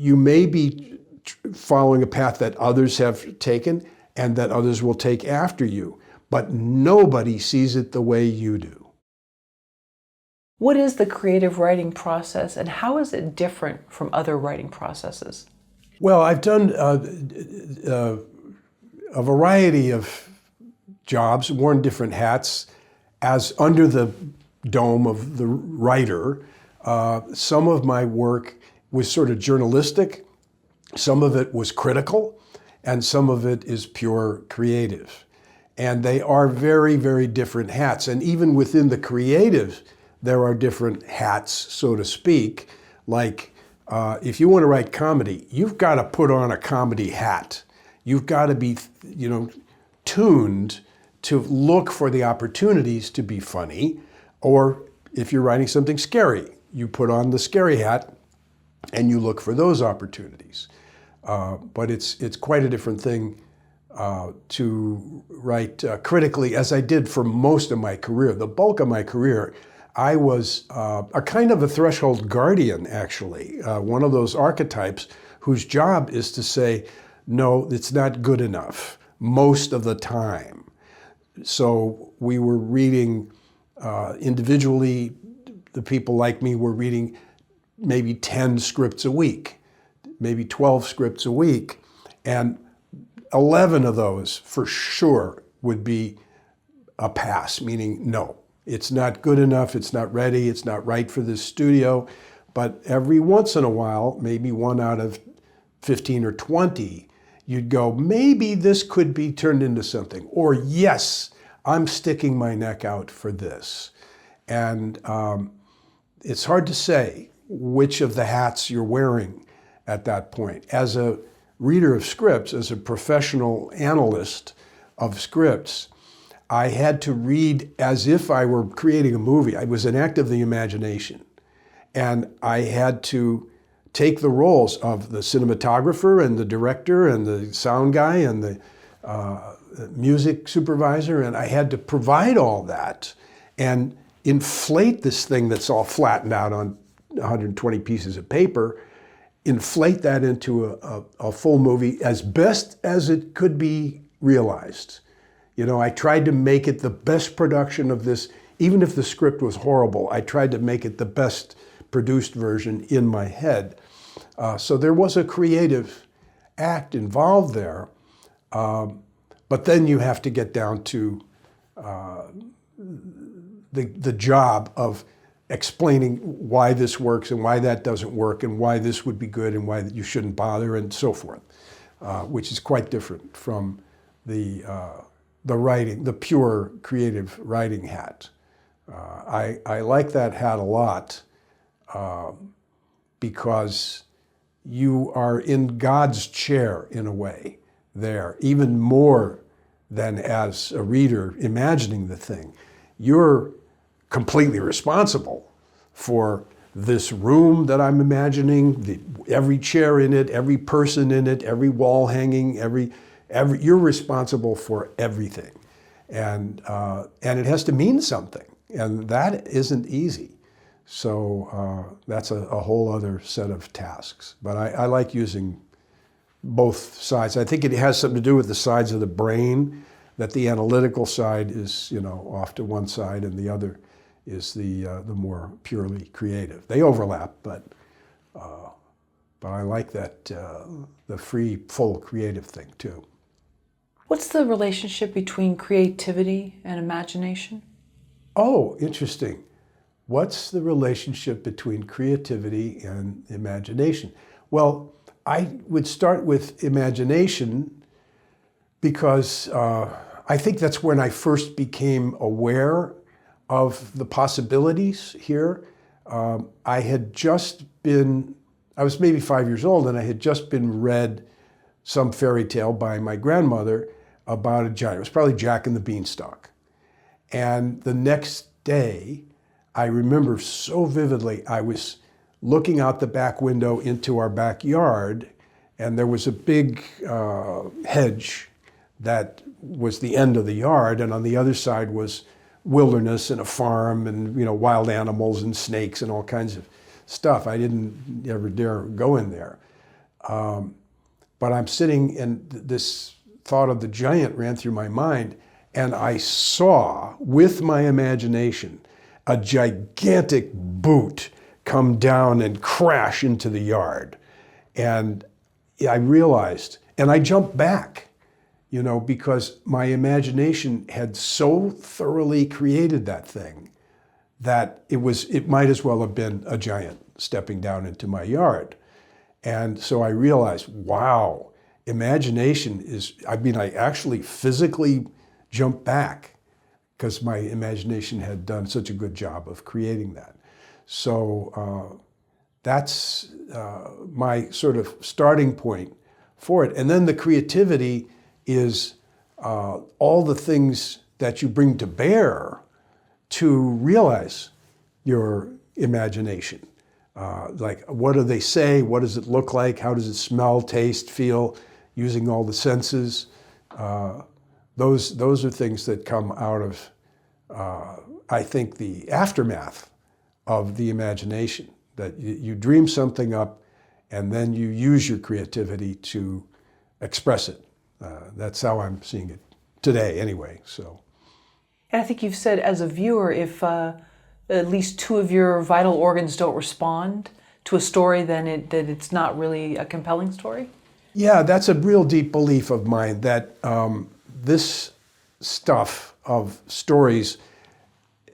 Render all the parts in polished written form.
you may be following a path that others have taken and that others will take after you, but nobody sees it the way you do. What is the creative writing process, and how is it different from other writing processes? Well, I've done a variety of jobs, worn different hats as under the dome of the writer. Some of my work was sort of journalistic, some of it was critical, and some of it is pure creative. And they are very, very different hats. And even within the creative, there are different hats, so to speak. Like if you want to write comedy, you've got to put on a comedy hat. You've got to be, tuned to look for the opportunities to be funny. Or if you're writing something scary, you put on the scary hat and you look for those opportunities. But it's quite a different thing to write critically, as I did for most of my career. The bulk of my career, I was a kind of a threshold guardian, actually, one of those archetypes whose job is to say, no, it's not good enough most of the time. So we were reading individually, the people like me were reading maybe 10 scripts a week, maybe 12 scripts a week, and 11 of those for sure would be a pass, meaning no, it's not good enough, it's not ready, it's not right for this studio. But every once in a while, maybe one out of 15 or 20, you'd go, maybe this could be turned into something. Or yes, I'm sticking my neck out for this. And it's hard to say which of the hats you're wearing at that point. As a reader of scripts, as a professional analyst of scripts, I had to read as if I were creating a movie. I was an act of the imagination. And I had to take the roles of the cinematographer and the director and the sound guy and the music supervisor, and I had to provide all that and inflate this thing that's all flattened out on 120 pieces of paper, inflate that into a full movie as best as it could be realized. I tried to make it the best production of this, even if the script was horrible, I tried to make it the best produced version in my head. So there was a creative act involved there, but then you have to get down to the job of explaining why this works and why that doesn't work and why this would be good and why you shouldn't bother and so forth, which is quite different from the writing, the pure creative writing hat. I like that hat a lot because you are in God's chair in a way there, even more than as a reader imagining the thing. You're completely responsible for this room that I'm imagining, every chair in it, every person in it, every wall hanging, you're responsible for everything. And it has to mean something, and that isn't easy. So that's a whole other set of tasks. But I like using both sides. I think it has something to do with the sides of the brain, that the analytical side is, off to one side and the other is the more purely creative. They overlap, but I like that, the free, full creative thing too. What's the relationship between creativity and imagination? Oh, interesting. What's the relationship between creativity and imagination? Well, I would start with imagination because I think that's when I first became aware of the possibilities here. I was maybe 5 years old, and I had just been read some fairy tale by my grandmother about a giant. It was probably Jack and the Beanstalk. And the next day, I remember so vividly, I was looking out the back window into our backyard, and there was a big hedge that was the end of the yard, and on the other side was wilderness and a farm and wild animals and snakes and all kinds of stuff. I didn't ever dare go in there. But I'm sitting and this thought of the giant ran through my mind, and I saw with my imagination a gigantic boot come down and crash into the yard. And I realized, and I jumped back, because my imagination had so thoroughly created that thing that it might as well have been a giant stepping down into my yard. And so I realized, wow, imagination I actually physically jumped back because my imagination had done such a good job of creating that. So that's my sort of starting point for it. And then the creativity is all the things that you bring to bear to realize your imagination. Like, what do they say? What does it look like? How does it smell, taste, feel? Using all the senses. Those are things that come out of, I think, the aftermath of the imagination. That you dream something up, and then you use your creativity to express it. That's how I'm seeing it today, anyway. So. And I think you've said, as a viewer, if at least two of your vital organs don't respond to a story, then it's not really a compelling story? Yeah, that's a real deep belief of mine, that this stuff of stories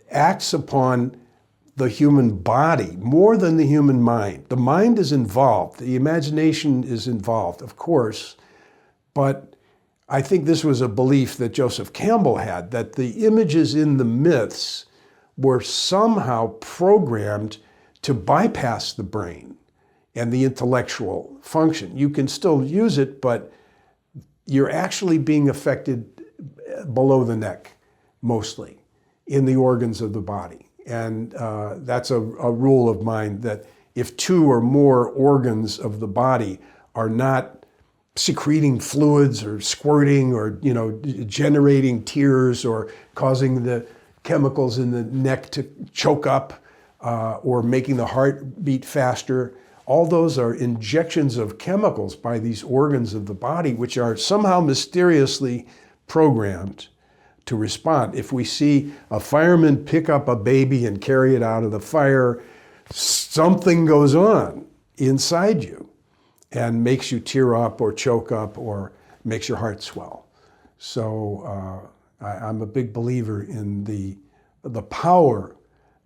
acts upon the human body more than the human mind. The mind is involved, the imagination is involved, of course, but I think this was a belief that Joseph Campbell had, that the images in the myths were somehow programmed to bypass the brain and the intellectual function. You can still use it, but you're actually being affected below the neck, mostly, in the organs of the body. And that's a rule of mine, that if two or more organs of the body are not secreting fluids or squirting or generating tears or causing the chemicals in the neck to choke up or making the heart beat faster, all those are injections of chemicals by these organs of the body, which are somehow mysteriously programmed to respond. If we see a fireman pick up a baby and carry it out of the fire, something goes on inside you and makes you tear up or choke up or makes your heart swell. So I'm a big believer in the power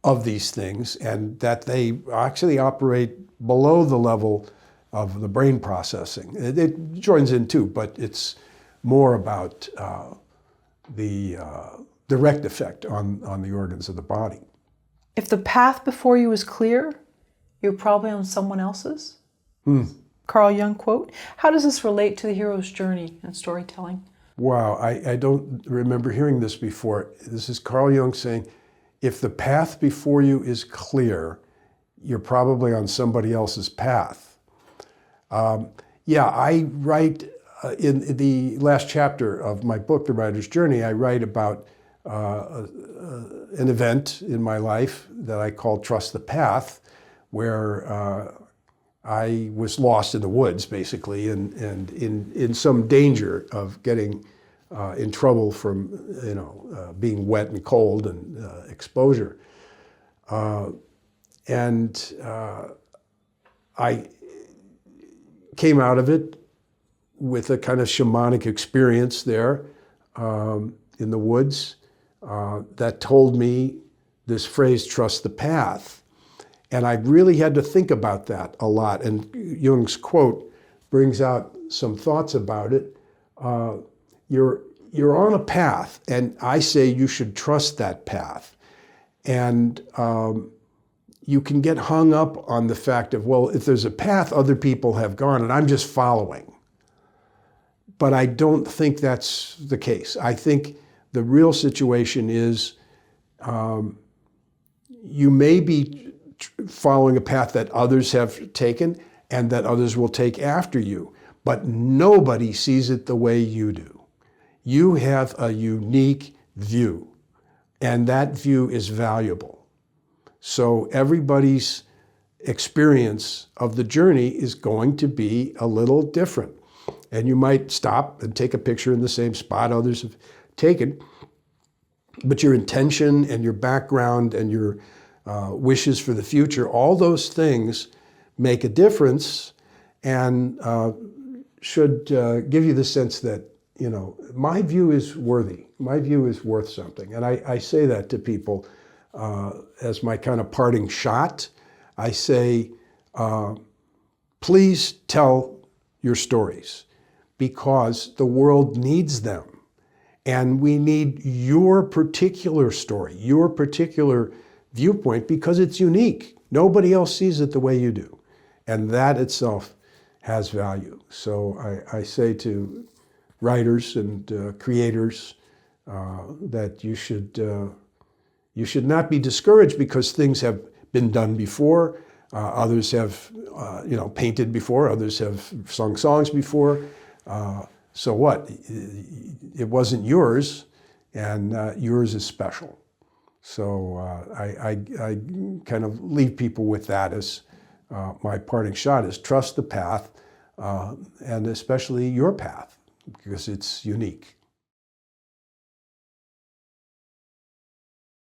of these things, and that they actually operate below the level of the brain processing. It joins in too, but it's more about the direct effect on the organs of the body. If the path before you is clear, you're probably on someone else's. Carl Jung quote. How does this relate to the hero's journey and storytelling? Wow, I don't remember hearing this before. This is Carl Jung saying, if the path before you is clear, you're probably on somebody else's path. Yeah, I write in the last chapter of my book, The Writer's Journey, I write about an event in my life that I call Trust the Path, where I was lost in the woods, basically, and in some danger of getting in trouble from, being wet and cold and exposure. And I came out of it with a kind of shamanic experience there in the woods that told me this phrase, trust the path. And I really had to think about that a lot. And Jung's quote brings out some thoughts about it. You're on a path, and I say you should trust that path. And you can get hung up on the fact of, well, if there's a path other people have gone and I'm just following. But I don't think that's the case. I think the real situation is you may be following a path that others have taken and that others will take after you, but nobody sees it the way you do. You have a unique view, and that view is valuable. So everybody's experience of the journey is going to be a little different. And you might stop and take a picture in the same spot others have taken, but your intention and your background and your wishes for the future, all those things make a difference and should give you the sense that, you know, my view is worthy. My view is worth something. And I say that to people as my kind of parting shot. I say, please tell your stories because the world needs them. And we need your particular story, your particular viewpoint, because it's unique. Nobody else sees it the way you do. And that itself has value. So I say to writers and creators that you should not be discouraged because things have been done before. Others have painted before. Others have sung songs before. So what? It wasn't yours, and yours is special. So I kind of leave people with that as my parting shot is trust the path, and especially your path, because it's unique.